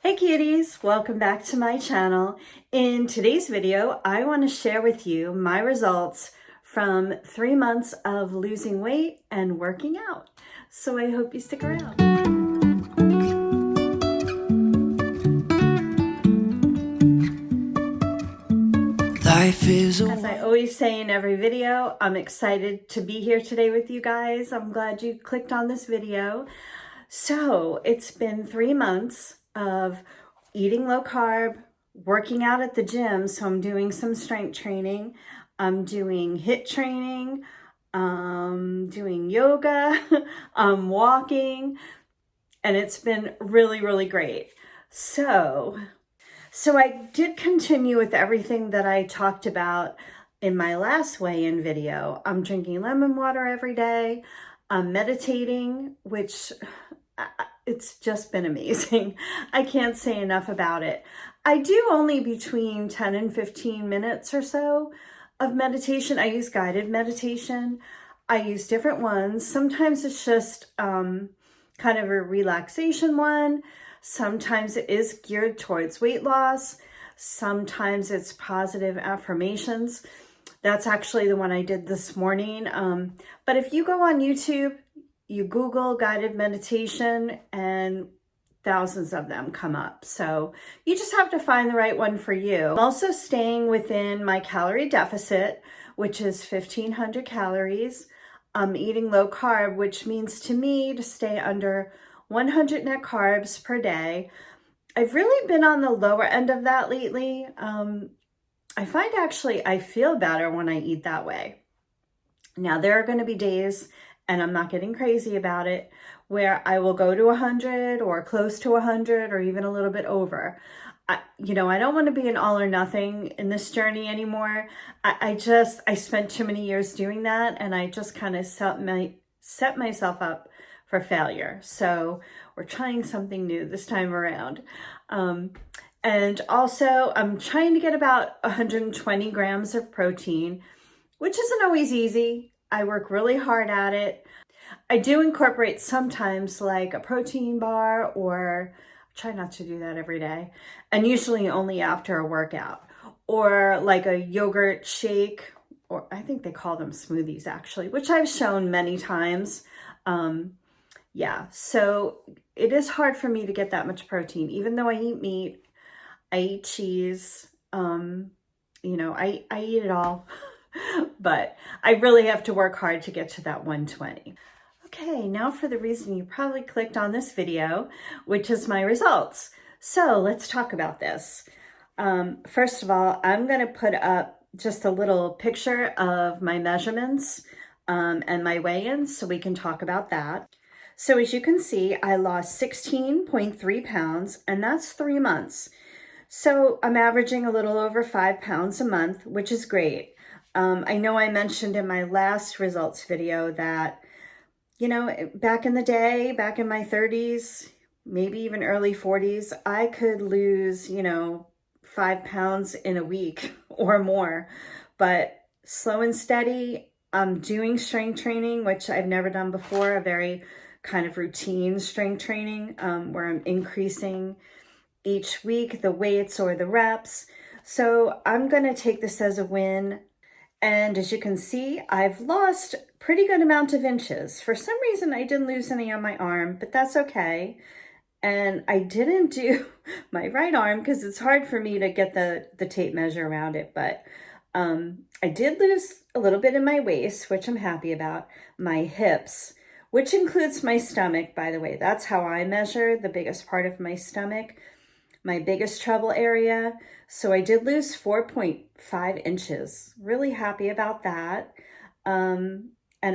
Hey cuties, welcome back to my channel. In today's video, I want to share with you my results from 3 months of losing weight and working out. So I hope you stick around. As I always say in every video, I'm excited to be here today with you guys. I'm glad you clicked on this video. So it's been 3 months of eating low carb, working out at the gym. So I'm doing some strength training. I'm doing HIIT training, doing yoga, I'm walking, and it's been really, really great. So I did continue with everything that I talked about in my last weigh-in video. I'm drinking lemon water every day. I'm meditating, which it's just been amazing. I can't say enough about it. I do only between 10 and 15 minutes or so of meditation. I use guided meditation. I use different ones. Sometimes it's just kind of a relaxation one. Sometimes it is geared towards weight loss. Sometimes it's positive affirmations. That's actually the one I did this morning. But if you go on YouTube, you Google guided meditation and thousands of them come up. So you just have to find the right one for you. I'm also staying within my calorie deficit, which is 1,500 calories. I'm eating low carb, which means to me to stay under 100 net carbs per day. I've really been on the lower end of that lately. I find actually I feel better when I eat that way. Now there are going to be days, and I'm not getting crazy about it, where I will go to 100 or close to 100 or even a little bit over. I don't want to be an all or nothing in this journey anymore. I spent too many years doing that, and I just kind of set myself up for failure. So we're trying something new this time around. And also I'm trying to get about 120 grams of protein, which isn't always easy. I work really hard at it. I do incorporate sometimes like a protein bar, or try not to do that every day, and usually only after a workout, or like a yogurt shake, or I think they call them smoothies actually, which I've shown many times. Yeah, so it is hard for me to get that much protein, even though I eat meat, I eat cheese, I eat it all. But I really have to work hard to get to that 120. Okay, now for the reason you probably clicked on this video, which is my results. So let's talk about this. First of all, I'm going to put up just a little picture of my measurements and my weigh-ins so we can talk about that. So as you can see, I lost 16.3 pounds, and that's 3 months. So I'm averaging a little over 5 pounds a month, which is great. I know I mentioned in my last results video that, back in the day, back in my 30s, maybe even early 40s, I could lose, 5 pounds in a week or more. But slow and steady, I'm doing strength training, which I've never done before, a very kind of routine strength training where I'm increasing each week the weights or the reps. So I'm going to take this as a win. And as you can see, I've lost a pretty good amount of inches. For some reason, I didn't lose any on my arm, but that's okay. And I didn't do my right arm because it's hard for me to get the tape measure around it. But I did lose a little bit in my waist, which I'm happy about. My hips, which includes my stomach, by the way. That's how I measure the biggest part of my stomach, my biggest trouble area. So I did lose 4.5 inches. Really happy about that. And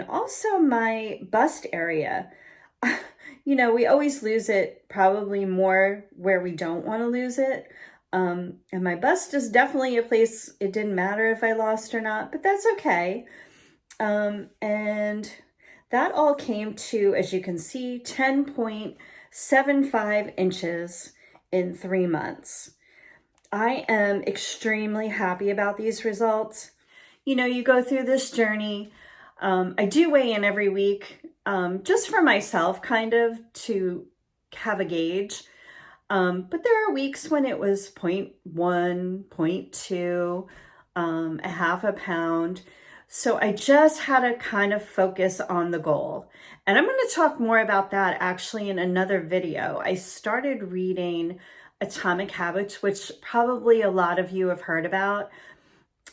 also my bust area. We always lose it probably more where we don't want to lose it. And my bust is definitely a place it didn't matter if I lost or not, but that's okay. And that all came to, as you can see, 10.75 inches in 3 months. I am extremely happy about these results. You go through this journey. I do weigh in every week, just for myself, kind of to have a gauge. But there are weeks when it was 0.1, 0.2, a half a pound. So I just had to kind of focus on the goal. And I'm going to talk more about that actually in another video. I started reading Atomic Habits, which probably a lot of you have heard about.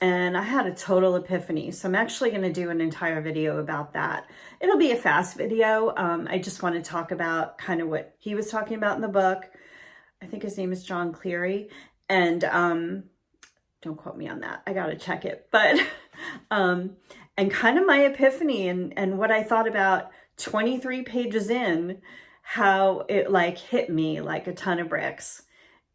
And I had a total epiphany. So I'm actually going to do an entire video about that. It'll be a fast video. I just want to talk about kind of what he was talking about in the book. I think his name is John Cleary. And don't quote me on that. I got to check it. But, and kind of my epiphany and what I thought about 23 pages in, how it like hit me like a ton of bricks.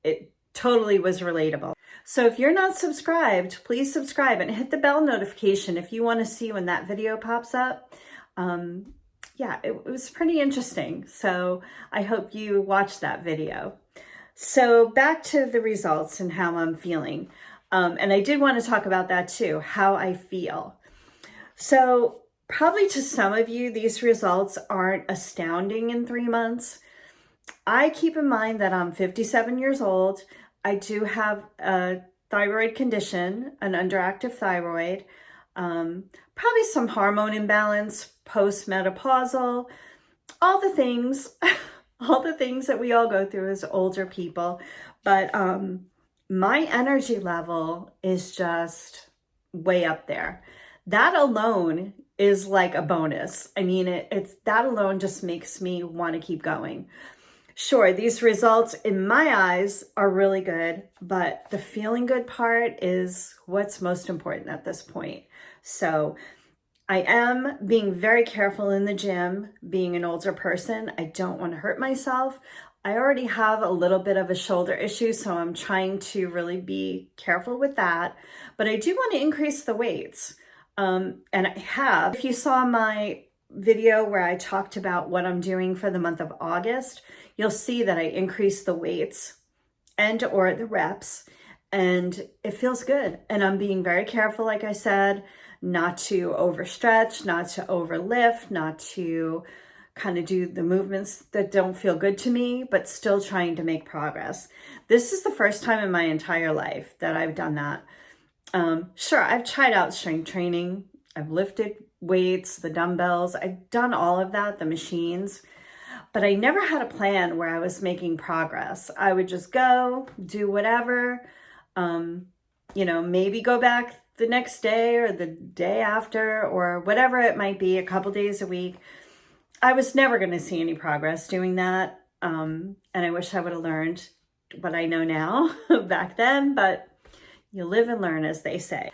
It totally was relatable. So if you're not subscribed, please subscribe and hit the bell notification if you want to see when that video pops up. Yeah, it was pretty interesting. So I hope you watch that video. So back to the results and how I'm feeling. And I did want to talk about that too, how I feel. So probably to some of you, these results aren't astounding in 3 months. I keep in mind that I'm 57 years old. I do have a thyroid condition, an underactive thyroid, probably some hormone imbalance, postmenopausal, all the things, all the things that we all go through as older people. But my energy level is just way up there. That alone is like a bonus. I mean, it's that alone just makes me want to keep going. Sure, these results in my eyes are really good, but the feeling good part is what's most important at this point. So I am being very careful in the gym, being an older person. I don't want to hurt myself. I already have a little bit of a shoulder issue, so I'm trying to really be careful with that. But I do want to increase the weights. And I have. If you saw my video where I talked about what I'm doing for the month of August, you'll see that I increased the weights and or the reps, and it feels good. And I'm being very careful, like I said, not to overstretch, not to overlift, not to kind of do the movements that don't feel good to me, but still trying to make progress. This is the first time in my entire life that I've done that. Sure, I've tried out strength training. I've lifted weights, the dumbbells. I've done all of that, the machines, but I never had a plan where I was making progress. I would just go, do whatever, you know, maybe go back the next day or the day after or whatever it might be, a couple days a week. I was never going to see any progress doing that. And I wish I would have learned what I know now back then, but you live and learn, as they say.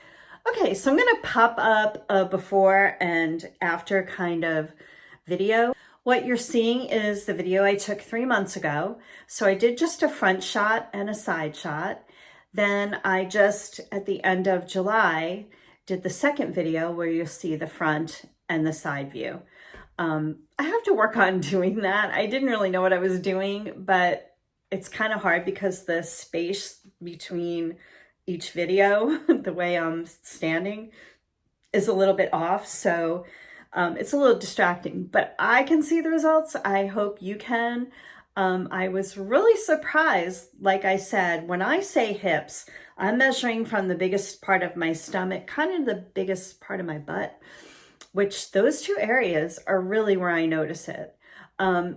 Okay, so I'm going to pop up a before and after kind of video. What you're seeing is the video I took 3 months ago. So I did just a front shot and a side shot. Then I just, at the end of July, did the second video where you'll see the front and the side view. I have to work on doing that. I didn't really know what I was doing, but it's kind of hard because the space between each video, the way I'm standing, is a little bit off. So it's a little distracting, but I can see the results. I hope you can. I was really surprised. Like I said, when I say hips, I'm measuring from the biggest part of my stomach, kind of the biggest part of my butt, which those two areas are really where I notice it. I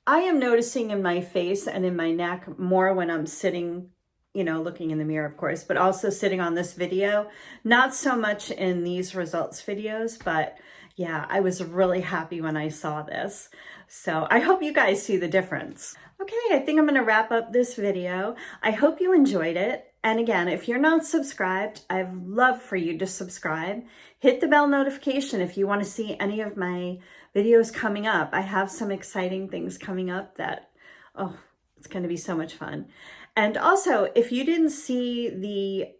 am noticing in my face and in my neck more when I'm sitting, you know, looking in the mirror, of course, but also sitting on this video. Not so much in these results videos, but yeah, I was really happy when I saw this. So I hope you guys see the difference. Okay, I think I'm going to wrap up this video. I hope you enjoyed it. And again, if you're not subscribed, I'd love for you to subscribe. Hit the bell notification if you want to see any of my videos coming up. I have some exciting things coming up that, oh, it's going to be so much fun. And also, if you didn't see the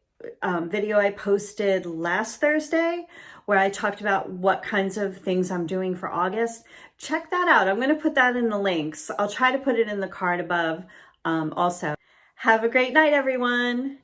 video I posted last Thursday, where I talked about what kinds of things I'm doing for August, check that out. I'm going to put that in the links. I'll try to put it in the card above also. Have a great night, everyone.